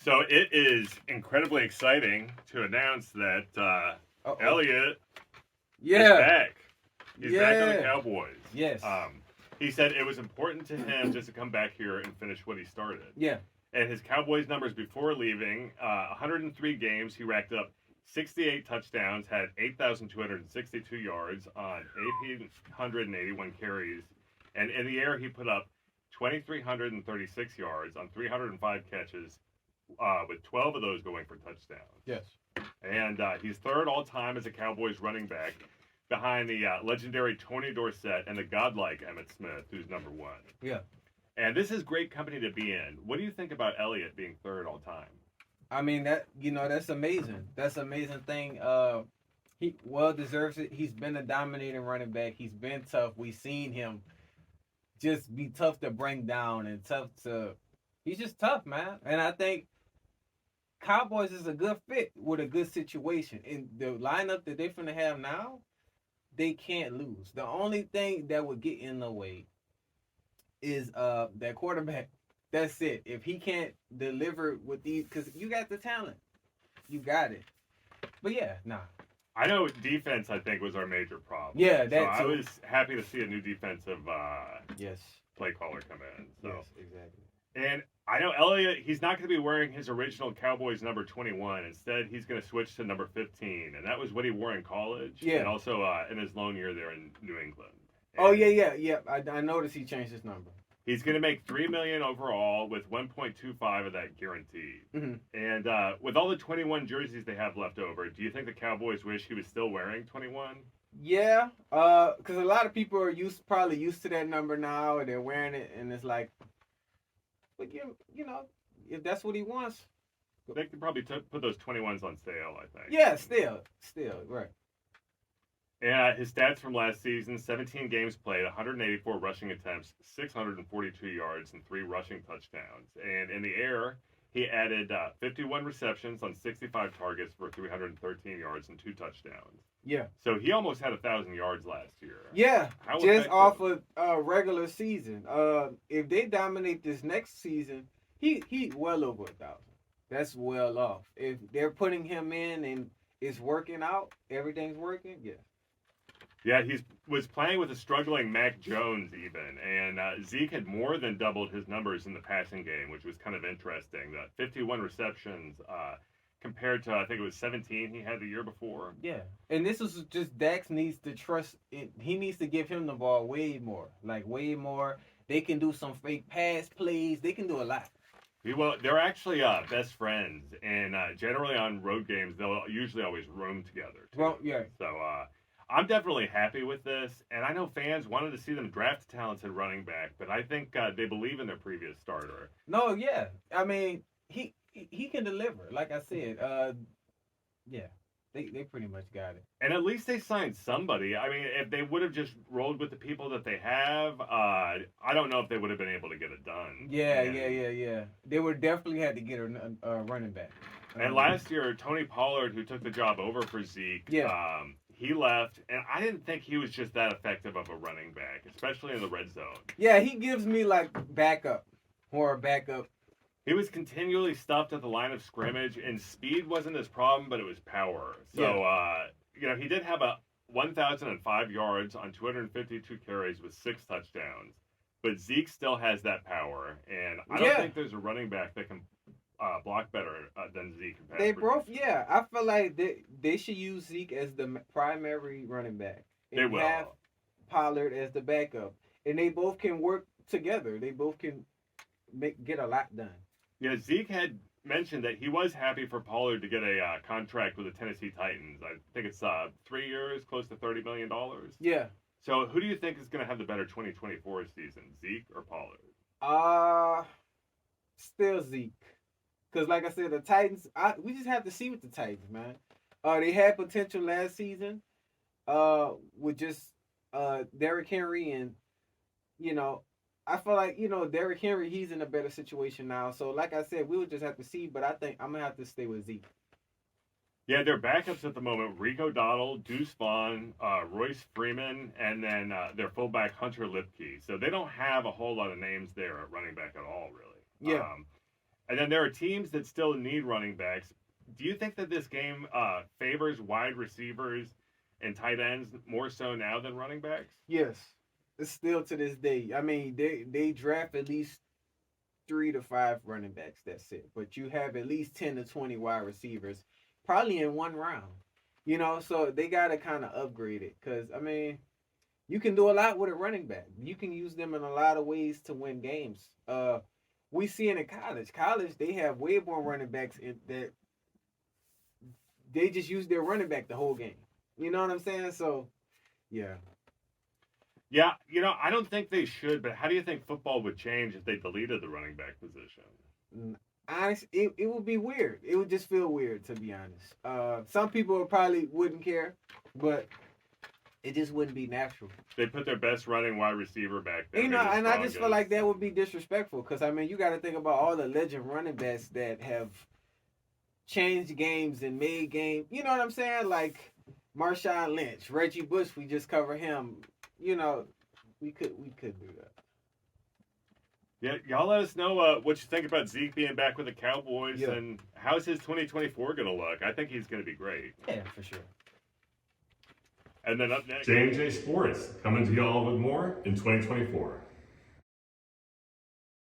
So it is incredibly exciting to announce that Elliot is Yeah. back. He's back on the Yeah. Cowboys. Yes. He said it was important to him just to come back here and finish what he started. Yeah. And his Cowboys numbers before leaving, 103 games, he racked up 68 touchdowns, had 8,262 yards on 1,881 carries, and in the air he put up 2,336 yards on 305 catches, with 12 of those going for touchdowns. Yes. And he's third all time as a Cowboys running back, behind the legendary Tony Dorsett and the godlike Emmitt Smith, who's number one. Yeah. And this is great company to be in. What do you think about Elliott being third all time? I mean that's amazing. That's an amazing thing. He well deserves it. He's been a dominating running back. He's been tough. We've seen him just be tough to bring down and tough to. He's just tough, man. And I think Cowboys is a good fit with a good situation. In the lineup that they're gonna have now, they can't lose. The only thing that would get in the way is that quarterback. That's it. If he can't deliver with these, because you got the talent, you got it. But yeah, nah. I know defense, I think, was our major problem. Yeah, so that I too. was happy to see a new defensive Yes. play caller come in. So. Yes, exactly. And I know Elliott, he's not going to be wearing his original Cowboys number 21. Instead, he's going to switch to number 15. And that was what he wore in college. Yeah. And also in his lone year there in New England. Oh, yeah. I noticed he changed his number. He's going to make $3 million overall with 1.25 of that guaranteed. Mm-hmm. And with all the 21 jerseys they have left over, do you think the Cowboys wish he was still wearing 21? Yeah, because a lot of people are probably used to that number now, and they're wearing it, and it's like, but you know, if that's what he wants, they could probably put those 21s on sale, I think. Yeah, still, right. And his stats from last season: 17 games played, 184 rushing attempts, 642 yards, and 3 rushing touchdowns. And in the air, he added 51 receptions on 65 targets for 313 yards and 2 touchdowns. Yeah. So he almost had 1,000 yards last year. Yeah, just off of regular season. If they dominate this next season, he well over 1,000. That's well off. If they're putting him in and it's working out, everything's working. Yeah. Yeah, he was playing with a struggling Mac Jones even, and Zeke had more than doubled his numbers in the passing game, which was kind of interesting. 51 receptions compared to, I think it was 17 he had the year before. Yeah, and this is just Dax needs to trust. He needs to give him the ball way more. They can do some fake pass plays. They can do a lot. Well, they're actually best friends, and generally on road games, they'll usually always roam together. Too. Well, yeah. So I'm definitely happy with this, and I know fans wanted to see them draft a talented running back, but I think they believe in their previous starter. No, yeah. I mean, he can deliver. Like I said, yeah, they pretty much got it. And at least they signed somebody. I mean, if they would have just rolled with the people that they have, I don't know if they would have been able to get it done. Yeah. They would definitely had to get a running back. And last year, Tony Pollard, who took the job over for Zeke, he left, and I didn't think he was just that effective of a running back, especially in the red zone. Yeah, he gives me like backup. He was continually stuffed at the line of scrimmage, and speed wasn't his problem, but it was power. So, he did have 1,005 yards on 252 carries with 6 touchdowns. But Zeke still has that power, and I don't think there's a running back that can block better than Zeke. They both, I feel like they should use Zeke as the primary running back. And they will. Have Pollard as the backup. And they both can work together. They both can get a lot done. Yeah, Zeke had mentioned that he was happy for Pollard to get a contract with the Tennessee Titans. I think it's 3 years, close to $30 million. Yeah. So who do you think is going to have the better 2024 season, Zeke or Pollard? Still Zeke. Because like I said, the Titans, we just have to see with the Titans, man. They had potential last season with just Derrick Henry and, I feel like, Derrick Henry, he's in a better situation now. So, like I said, we would just have to see, but I think I'm going to have to stay with Zeke. Yeah, their backups at the moment, Rico Dowdle, Deuce Vaughn, Royce Freeman, and then their fullback, Hunter Lipke. So they don't have a whole lot of names there at running back at all, really. Yeah. And then there are teams that still need running backs. Do you think that this game favors wide receivers and tight ends more so now than running backs? Yes, it's still to this day. I mean, they draft at least 3 to 5 running backs. That's it. But you have at least 10 to 20 wide receivers, probably in one round. You know, so they gotta kind of upgrade it because I mean, you can do a lot with a running back. You can use them in a lot of ways to win games. We see it in college. College, they have way more running backs that they just use their running back the whole game. You know what I'm saying? So, yeah. Yeah, I don't think they should, but how do you think football would change if they deleted the running back position? Honest, it would be weird. It would just feel weird, to be honest. Some people probably wouldn't care, but it just wouldn't be natural. They put their best running wide receiver back there. And I just feel like that would be disrespectful because, I mean, you got to think about all the legend running backs that have changed games and made games. You know what I'm saying? Like Marshawn Lynch, Reggie Bush, we just cover him. You know, we could do that. Yeah, y'all let us know what you think about Zeke being back with the Cowboys and how's his 2024 going to look. I think he's going to be great. Yeah, for sure. And then up next, J&J Sports, coming to y'all with more in 2024.